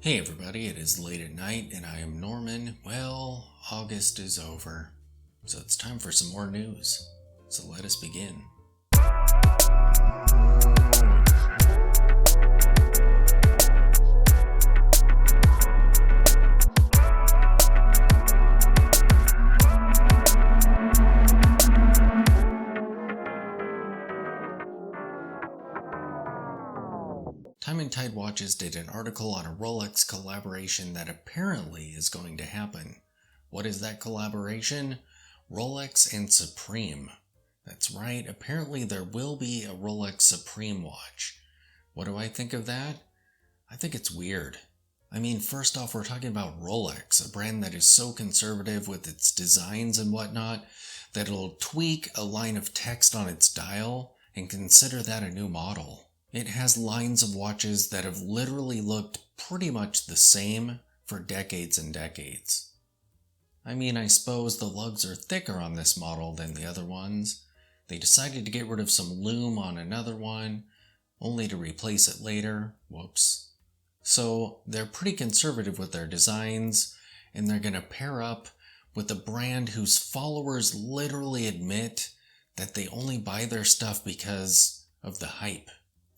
Hey everybody, it is late at night and I am Norman. Well, August is over, so it's time for some more news. So let us begin. Time and Tide Watches did an article on a Rolex collaboration that apparently is going to happen. What is that collaboration? Rolex and Supreme. That's right, apparently there will be a Rolex Supreme watch. What do I think of that? I think it's weird. I mean, first off, we're talking about Rolex, a brand that is so conservative with its designs and whatnot that it'll tweak a line of text on its dial and consider that a new model. It has lines of watches that have literally looked pretty much the same for decades and decades. I mean, I suppose the lugs are thicker on this model than the other ones. They decided to get rid of some lume on another one, only to replace it later. Whoops. So they're pretty conservative with their designs, and they're going to pair up with a brand whose followers literally admit that they only buy their stuff because of the hype.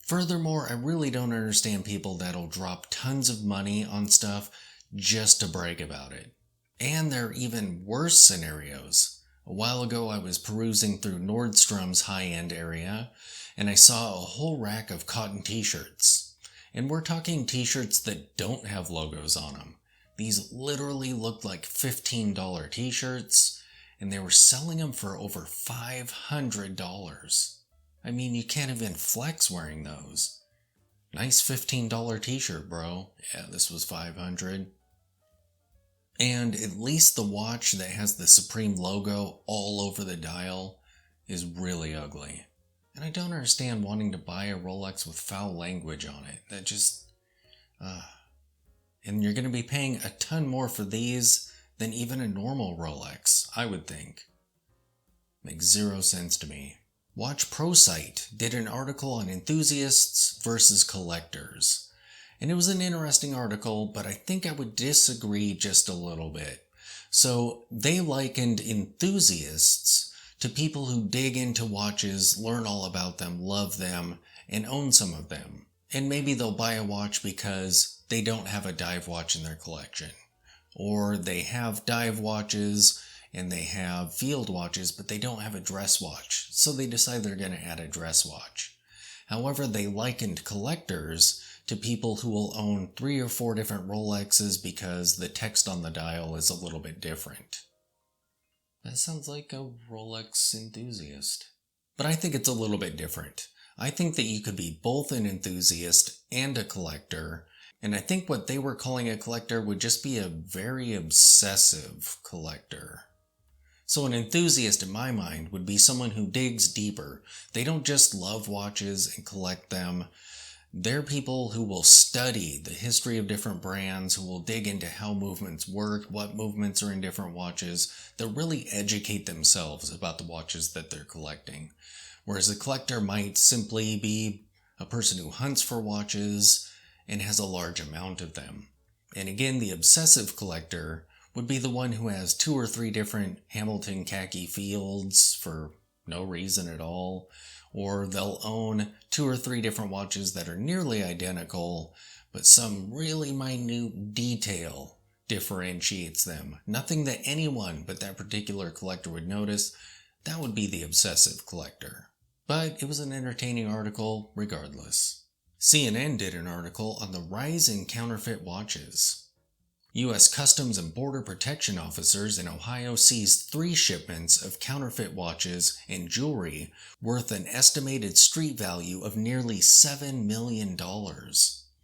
Furthermore, I really don't understand people that'll drop tons of money on stuff just to brag about it. And there are even worse scenarios. A while ago, I was perusing through Nordstrom's high-end area, and I saw a whole rack of cotton t-shirts. And we're talking t-shirts that don't have logos on them. These literally looked like $15 t-shirts, and they were selling them for over $500. I mean, you can't even flex wearing those. Nice $15 t-shirt, bro. Yeah, this was $500. And at least the watch that has the Supreme logo all over the dial is really ugly. And I don't understand wanting to buy a Rolex with foul language on it. That just... And you're going to be paying a ton more for these than even a normal Rolex, I would think. Makes zero sense to me. Watch Pro Site did an article on enthusiasts versus collectors. And it was an interesting article, but I think I would disagree just a little bit. So they likened enthusiasts to people who dig into watches, learn all about them, love them, and own some of them. And maybe they'll buy a watch because they don't have a dive watch in their collection. Or they have dive watches and they have field watches, but they don't have a dress watch, so they decide they're going to add a dress watch. However, they likened collectors to people who will own 3 or 4 different Rolexes because the text on the dial is a little bit different. That sounds like a Rolex enthusiast. But I think it's a little bit different. I think that you could be both an enthusiast and a collector, and I think what they were calling a collector would just be a very obsessive collector. So an enthusiast, in my mind, would be someone who digs deeper. They don't just love watches and collect them. They're people who will study the history of different brands, who will dig into how movements work, what movements are in different watches. They'll really educate themselves about the watches that they're collecting. Whereas a collector might simply be a person who hunts for watches and has a large amount of them. And again, the obsessive collector would be the one who has 2 or 3 different Hamilton khaki fields for no reason at all, or they'll own 2 or 3 different watches that are nearly identical, but some really minute detail differentiates them. Nothing that anyone but that particular collector would notice. That would be the obsessive collector. But it was an entertaining article regardless. CNN did an article on the rise in counterfeit watches. U.S. Customs and Border Protection officers in Ohio seized 3 shipments of counterfeit watches and jewelry worth an estimated street value of nearly $7 million.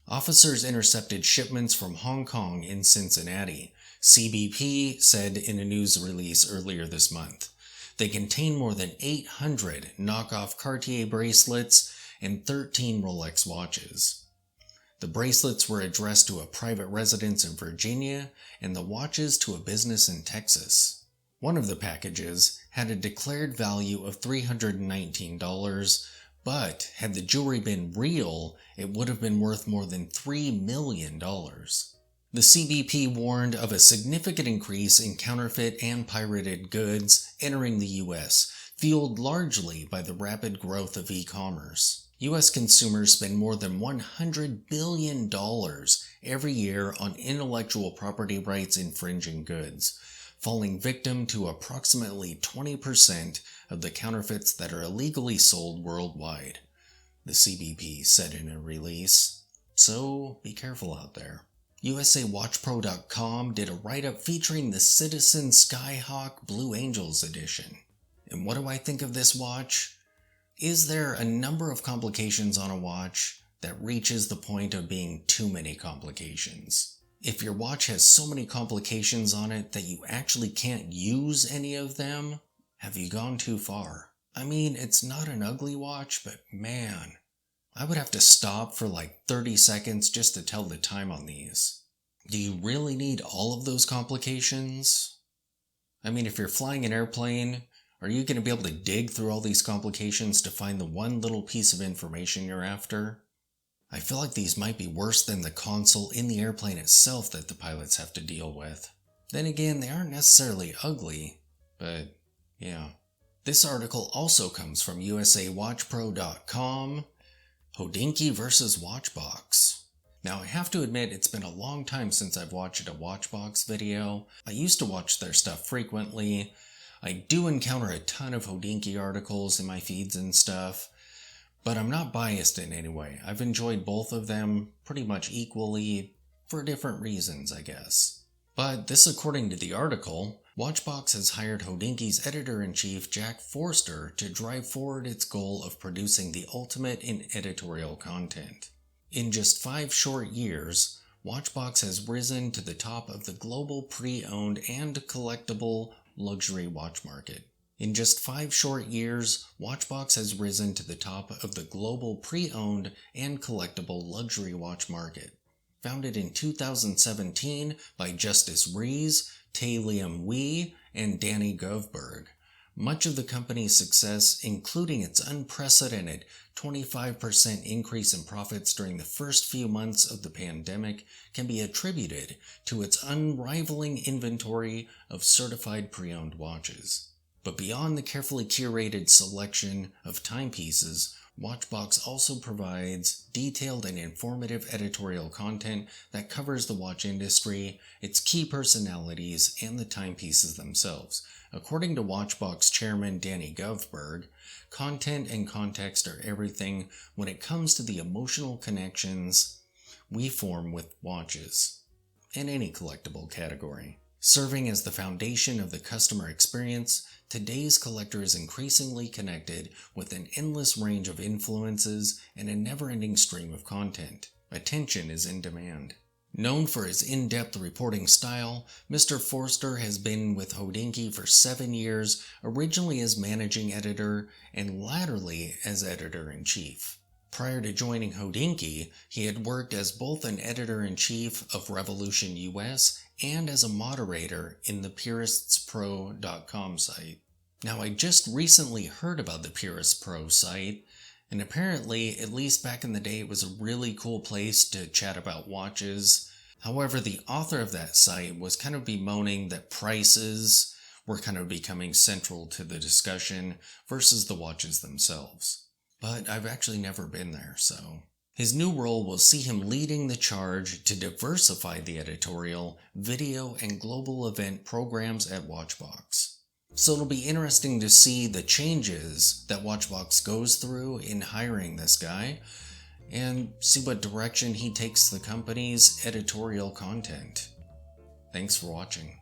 Officers intercepted shipments from Hong Kong and Cincinnati, CBP said in a news release earlier this month. They contain more than 800 knockoff Cartier bracelets and 13 Rolex watches. The bracelets were addressed to a private residence in Virginia, and the watches to a business in Texas. One of the packages had a declared value of $319, But had the jewelry been real, it would have been worth more than $3 million. The CBP warned of a significant increase in counterfeit and pirated goods entering the US, fueled largely by the rapid growth of e-commerce. US consumers spend more than $100 billion every year on intellectual property rights infringing goods, falling victim to approximately 20% of the counterfeits that are illegally sold worldwide, the CBP said in a release. So be careful out there. USAWatchPro.com did a write-up featuring the Citizen Skyhawk Blue Angels edition. And what do I think of this watch? Is there a number of complications on a watch that reaches the point of being too many complications? If your watch has so many complications on it that you actually can't use any of them, have you gone too far? I mean, it's not an ugly watch, but man, I would have to stop for like 30 seconds just to tell the time on these. Do you really need all of those complications? I mean, if you're flying an airplane, are you going to be able to dig through all these complications to find the one little piece of information you're after? I feel like these might be worse than the console in the airplane itself that the pilots have to deal with. Then again, they aren't necessarily ugly, but yeah. This article also comes from USAWatchPro.com, Hodinkee vs. Watchbox. Now I have to admit it's been a long time since I've watched a Watchbox video. I used to watch their stuff frequently. I do encounter a ton of Hodinkee articles in my feeds and stuff, but I'm not biased in any way. I've enjoyed both of them pretty much equally for different reasons, I guess. But this according to the article, Watchbox has hired Hodinkee's editor-in-chief Jack Forster to drive forward its goal of producing the ultimate in editorial content. In just 5 short years, Watchbox has risen to the top of the global pre-owned and collectible luxury watch market. In just 5 short years, Watchbox has risen to the top of the global pre-owned and collectible luxury watch market. Founded in 2017 by Justice Rees, Tae Liam Wee, and Danny Govberg, much of the company's success, including its unprecedented 25% increase in profits during the first few months of the pandemic, can be attributed to its unrivaling inventory of certified pre-owned watches. But beyond the carefully curated selection of timepieces, Watchbox also provides detailed and informative editorial content that covers the watch industry, its key personalities, and the timepieces themselves. According to Watchbox chairman Danny Govberg, content and context are everything when it comes to the emotional connections we form with watches, in any collectible category. Serving as the foundation of the customer experience, today's collector is increasingly connected with an endless range of influences and a never-ending stream of content. Attention is in demand. Known for his in-depth reporting style, Mr. Forster has been with Hodinkee for 7 years, originally as managing editor and latterly as editor-in-chief. Prior to joining Hodinkee, he had worked as both an editor-in-chief of Revolution US and as a moderator in the Purist'sPro.com site. Now, I just recently heard about the Purist Pro site, and apparently, at least back in the day, it was a really cool place to chat about watches. However, the author of that site was kind of bemoaning that prices were kind of becoming central to the discussion versus the watches themselves. But I've actually never been there, so. His new role will see him leading the charge to diversify the editorial, video, and global event programs at Watchbox. So it'll be interesting to see the changes that Watchbox goes through in hiring this guy, and see what direction he takes the company's editorial content. Thanks for watching.